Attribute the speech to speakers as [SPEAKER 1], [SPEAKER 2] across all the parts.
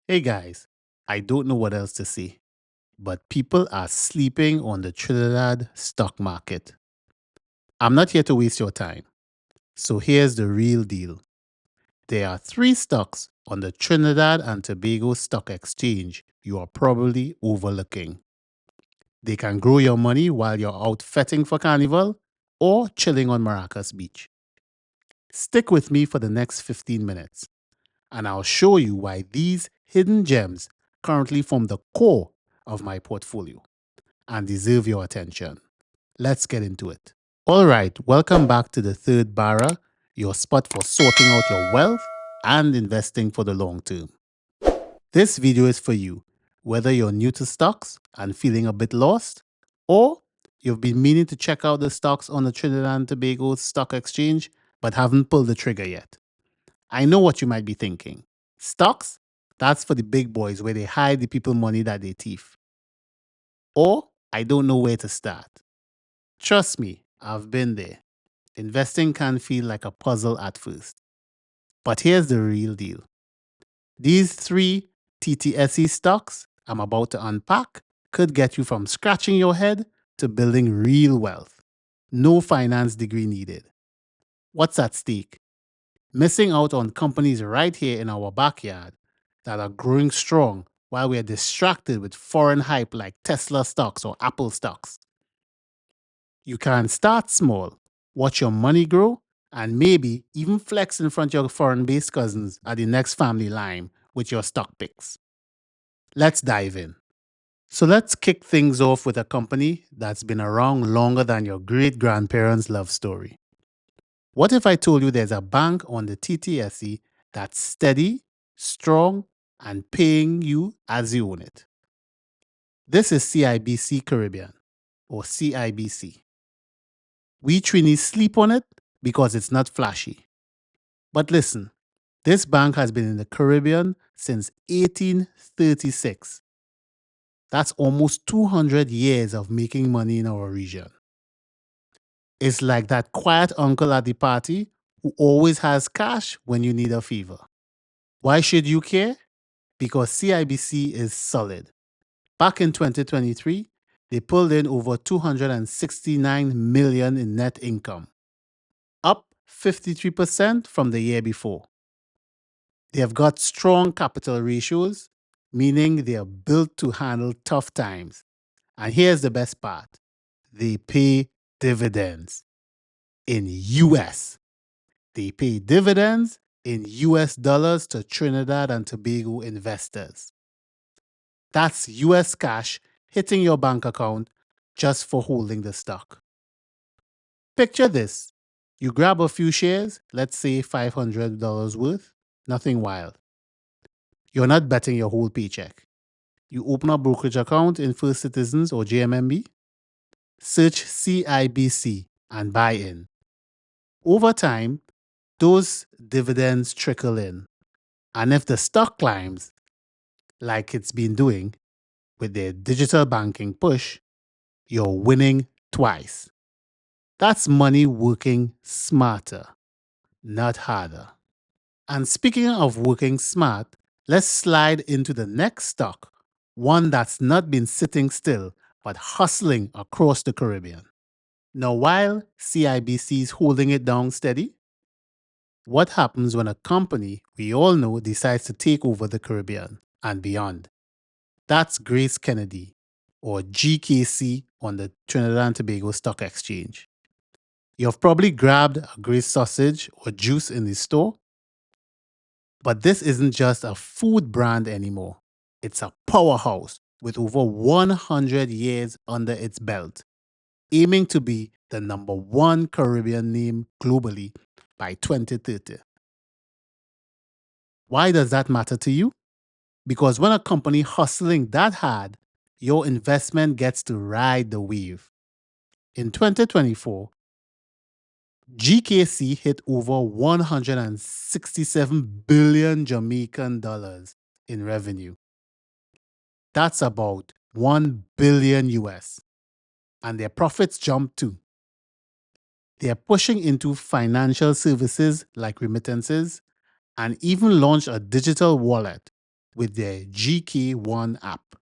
[SPEAKER 1] Hey guys, I don't know what else to say, but people are sleeping on the Trinidad stock market. I'm not here to waste your time, so here's the real deal. There are three stocks on the Trinidad and Tobago Stock Exchange you are probably overlooking. They can grow your money while you're out fetting for carnival or chilling on Maracas Beach. Stick with me for the next 15 minutes, and I'll show you why these hidden gems currently form the core of my portfolio and deserve your attention. Let's get into it. All right, welcome back to the third Bara, your spot for sorting out your wealth and investing for the long term. This video is for you, whether you're new to stocks and feeling a bit lost, or you've been meaning to check out the stocks on the Trinidad and Tobago Stock Exchange but haven't pulled the trigger yet. I know what you might be thinking. Stocks? That's for the big boys where they hide the people money that they thief. Or I don't know where to start. Trust me, I've been there. Investing can feel like a puzzle at first. But here's the real deal. These three TTSE stocks I'm about to unpack could get you from scratching your head to building real wealth. No finance degree needed. What's at stake? Missing out on companies right here in our backyard that are growing strong while we are distracted with foreign hype like Tesla stocks or Apple stocks. You can start small, watch your money grow, and maybe even flex in front of your foreign based cousins at the next family line with your stock picks. Let's dive in. So let's kick things off with a company that's been around longer than your great grandparents' love story. What if I told you there's a bank on the TTSE that's steady, strong, and paying you as you own it? This is CIBC Caribbean, or CIBC. We Trinis sleep on it because it's not flashy. But listen, this bank has been in the Caribbean since 1836. That's almost 200 years of making money in our region. It's like that quiet uncle at the party who always has cash when you need a favor. Why should you care? Because CIBC is solid. Back in 2023, they pulled in over 269 million in net income, up 53% from the year before. They have got strong capital ratios, meaning they are built to handle tough times. And here's the best part. They pay dividends in US. They pay dividends in US dollars to Trinidad and Tobago investors. That's US cash hitting your bank account just for holding the stock. Picture this. You grab a few shares, let's say $500 worth, nothing wild. You're not betting your whole paycheck. You open a brokerage account in First Citizens or JMMB, search CIBC and buy in. Over time, those dividends trickle in. And if the stock climbs, like it's been doing with their digital banking push, you're winning twice. That's money working smarter, not harder. And speaking of working smart, let's slide into the next stock, one that's not been sitting still but hustling across the Caribbean. Now, while CIBC is holding it down steady, what happens when a company we all know decides to take over the Caribbean and beyond? That's Grace Kennedy, or GKC, on the Trinidad and Tobago Stock Exchange. You've probably grabbed a Grace sausage or juice in the store, but this isn't just a food brand anymore. It's a powerhouse with over 100 years under its belt, aiming to be the number one Caribbean name globally by 2030. Why does that matter to you? Because when a company hustling that hard, your investment gets to ride the wave. In 2024, GKC hit over 167 billion Jamaican dollars in revenue. That's about 1 billion US. And their profits jumped too. They are pushing into financial services like remittances and even launched a digital wallet with their GK1 app.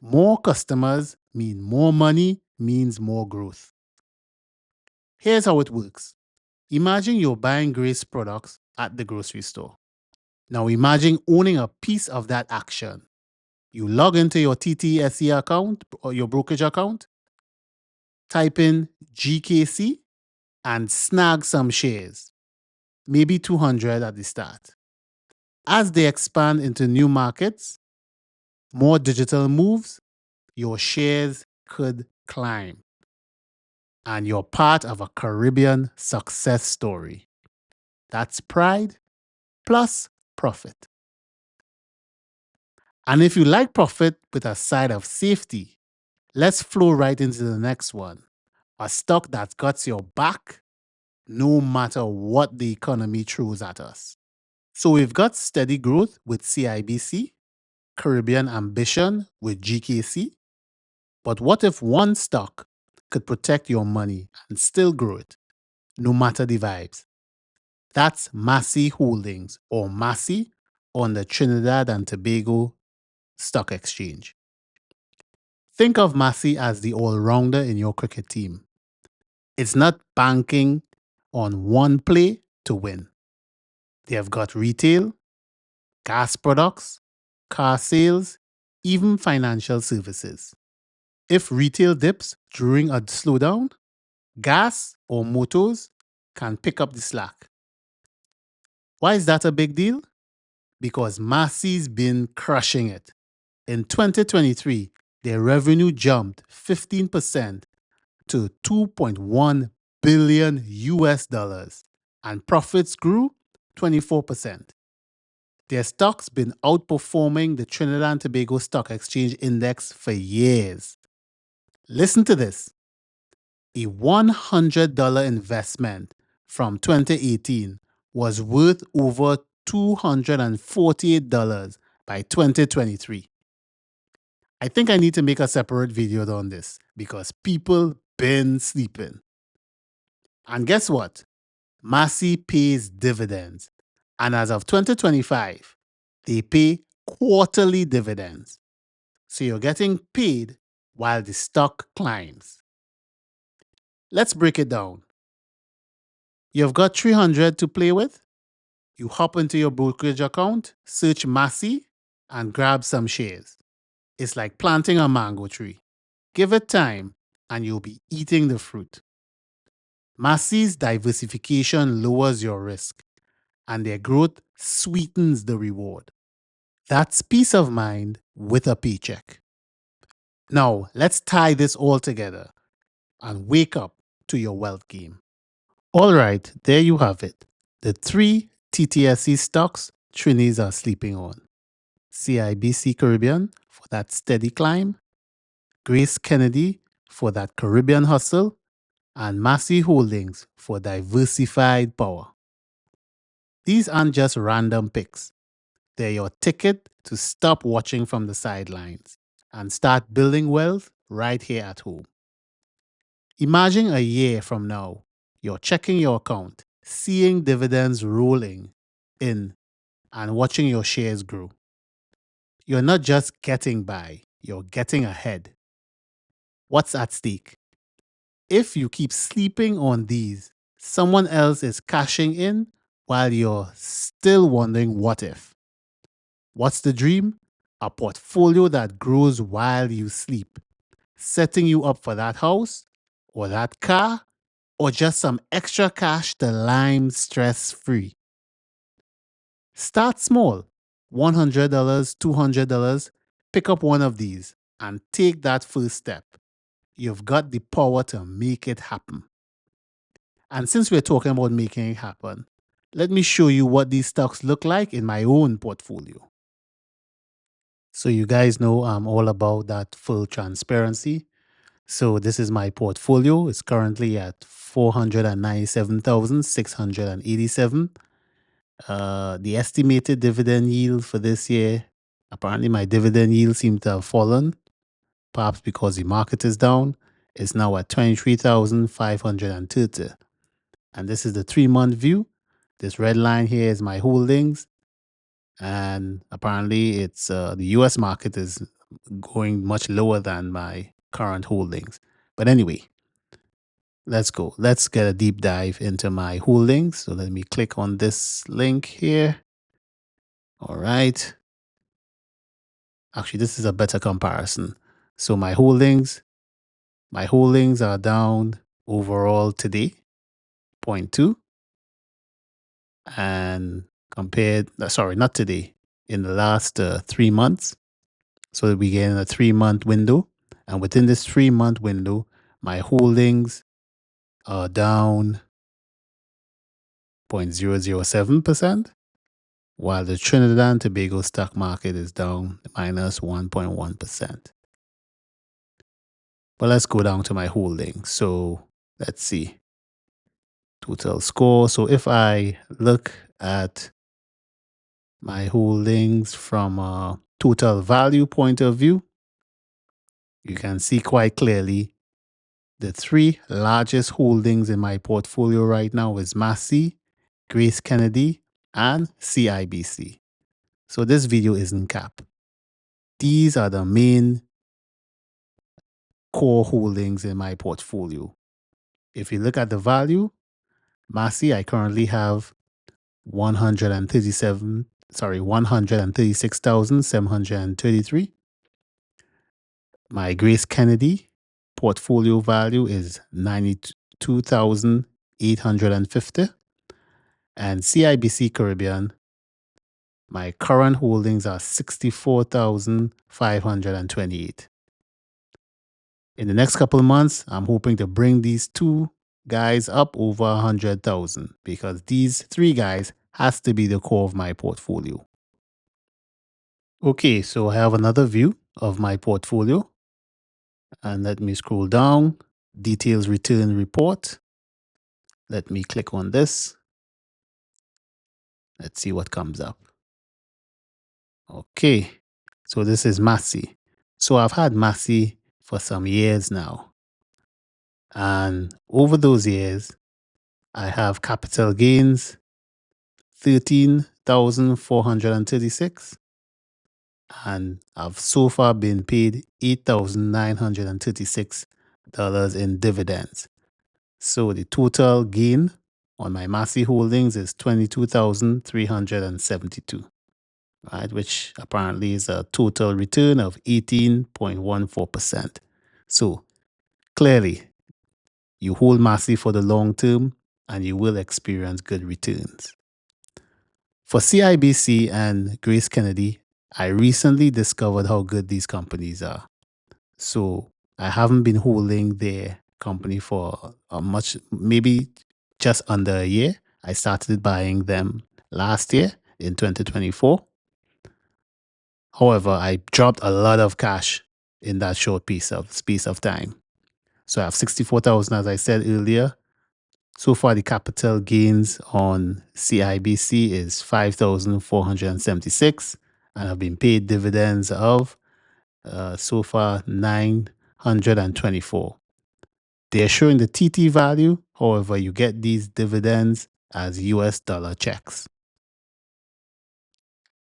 [SPEAKER 1] More customers mean more money means more growth. Here's how it works. Imagine you're buying Grace products at the grocery store. Now imagine owning a piece of that action. You log into your TTSE account or your brokerage account, type in GKC and snag some shares, maybe 200 at the start. As they expand into new markets, more digital moves, your shares could climb. And you're part of a Caribbean success story. That's pride plus profit. And if you like profit with a side of safety, let's flow right into the next one. A stock that's got your back no matter what the economy throws at us. So we've got steady growth with CIBC, Caribbean ambition with GKC. But what if one stock could protect your money and still grow it, no matter the vibes? That's Massey Holdings, or Massey, on the Trinidad and Tobago Stock Exchange. Think of Massey as the all-rounder in your cricket team. It's not banking on one play to win. They have got retail, gas products, car sales, even financial services. If retail dips during a slowdown, gas or motors can pick up the slack. Why is that a big deal? Because Massey's been crushing it. In 2023, their revenue jumped 15% to 2.1 billion US dollars and profits grew 24%. Their stock's been outperforming the Trinidad and Tobago Stock Exchange Index for years. Listen to this. A $100 investment from 2018 was worth over $248 by 2023. I think I need to make a separate video on this because people been sleeping. And guess what? Massey pays dividends. And as of 2025, they pay quarterly dividends. So you're getting paid while the stock climbs. Let's break it down. You've got 300 to play with. You hop into your brokerage account, search Massey, and grab some shares. It's like planting a mango tree. Give it time, and you'll be eating the fruit. Massey's diversification lowers your risk, and their growth sweetens the reward. That's peace of mind with a paycheck. Now, let's tie this all together and wake up to your wealth game. All right, there you have it. The 3 TTSE stocks Trinis are sleeping on. CIBC Caribbean for that steady climb, Grace Kennedy for that Caribbean hustle, and Massey Holdings for diversified power. These aren't just random picks. They're your ticket to stop watching from the sidelines and start building wealth right here at home. Imagine a year from now, you're checking your account, seeing dividends rolling in, and watching your shares grow. You're not just getting by, you're getting ahead. What's at stake? If you keep sleeping on these, someone else is cashing in while you're still wondering what if. What's the dream? A portfolio that grows while you sleep, setting you up for that house or that car or just some extra cash to lime stress-free. Start small, $100, $200, pick up one of these and take that first step. You've got the power to make it happen. And since we're talking about making it happen, let me show you what these stocks look like in my own portfolio. So you guys know I'm all about that full transparency. So this is my portfolio. It's currently at 497,687. The estimated dividend yield for this year, apparently my dividend yield seems to have fallen, perhaps because the market is down. It's now at 23,530. And this is the 3-month view. This red line here is my holdings. And apparently it's the US market is going much lower than my current holdings. But anyway, let's go. Let's get a deep dive into my holdings. So let me click on this link here. All right. Actually, this is a better comparison. So my holdings are down overall today, 0.2. And compared, sorry, not today, in the last 3 months. So we get in a 3-month window. And within this 3-month window, my holdings are down 0.007%, while the Trinidad and Tobago stock market is down minus 1.1%. But let's go down to my holdings. So let's see. Total score. So if I look at my holdings from a total value point of view, you can see quite clearly the 3 largest holdings in my portfolio right now is Massey, Grace Kennedy, and CIBC. So this video isn't cap. These are the main core holdings in my portfolio. If you look at the value, Massey, I currently have 136,733. My Grace Kennedy portfolio value is 92,850. And CIBC Caribbean, my current holdings are 64,528. In the next couple of months, I'm hoping to bring these 2 guys up over 100,000 because these 3 guys has to be the core of my portfolio. Okay, so I have another view of my portfolio. And let me scroll down. Details return report. Let me click on this. Let's see what comes up. Okay, so this is Massey. So I've had Massey for some years now. And over those years, I have capital gains, 13,436. And I've so far been paid $8,936 in dividends. So the total gain on my Massey holdings is 22,372, right? Which apparently is a total return of 18.14%. So clearly, you hold Massey for the long term and you will experience good returns. For CIBC and Grace Kennedy, I recently discovered how good these companies are. So I haven't been holding their company for maybe just under a year. I started buying them last year in 2024. However, I dropped a lot of cash in that short space of time. So I have 64,000, as I said earlier. So far, the capital gains on CIBC is 5,476, and I've been paid dividends of so far 924. They're showing the TT value. However, you get these dividends as US dollar checks.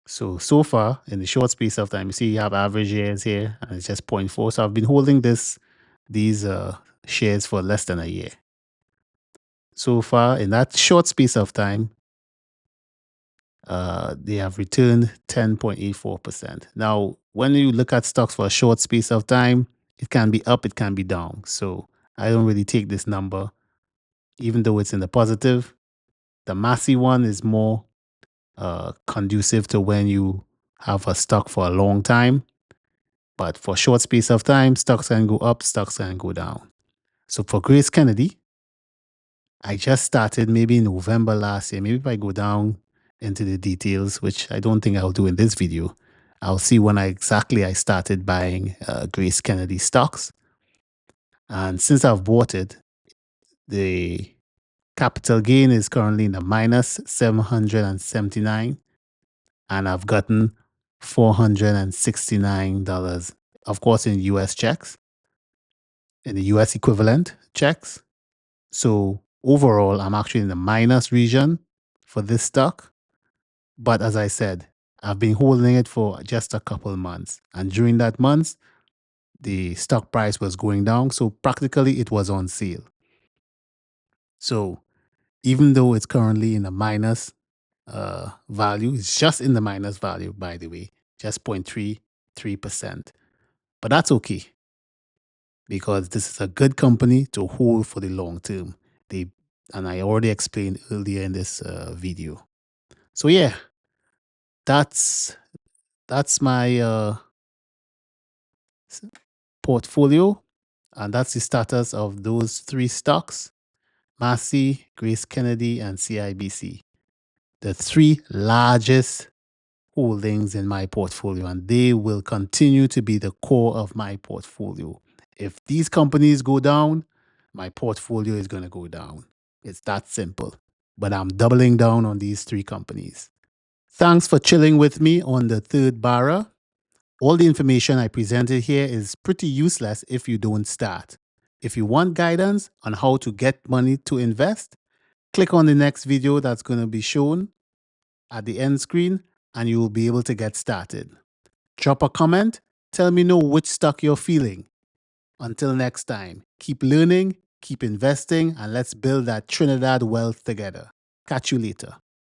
[SPEAKER 1] So far, in the short space of time, you see you have average years here, and it's just 0.4. So I've been holding these shares for less than a year. So far, in that short space of time, they have returned 10.84%. Now, when you look at stocks for a short space of time, it can be up, it can be down. So I don't really take this number, even though it's in the positive. The Massey one is more conducive to when you have a stock for a long time. But for a short space of time, stocks can go up, stocks can go down. So for Grace Kennedy, I just started maybe in November last year. Maybe if I go down into the details, which I don't think I'll do in this video, I'll see when I started buying Grace Kennedy stocks. And since I've bought it, the capital gain is currently in the minus 779, and I've gotten $469, of course, in US checks, in the US equivalent checks. So overall, I'm actually in the minus region for this stock. But as I said, I've been holding it for just a couple months. And during that month, the stock price was going down. So practically it was on sale. So even though it's currently in a minus value, it's just in the minus value, by the way, just 0.33%. But that's okay because this is a good company to hold for the long term. They and I already explained earlier in this video. So yeah, that's my portfolio, and that's the status of those three stocks: Massey, Grace Kennedy, and CIBC. The three largest holdings in my portfolio, and they will continue to be the core of my portfolio. If these companies go down, my portfolio is going to go down. It's that simple. But I'm doubling down on these three companies. Thanks for chilling with me on the third Bara. All the information I presented here is pretty useless if you don't start. If you want guidance on how to get money to invest, click on the next video that's going to be shown at the end screen and you will be able to get started. Drop a comment, tell me know which stock you're feeling. Until next time, keep learning, keep investing, and let's build that Trinidad wealth together. Catch you later.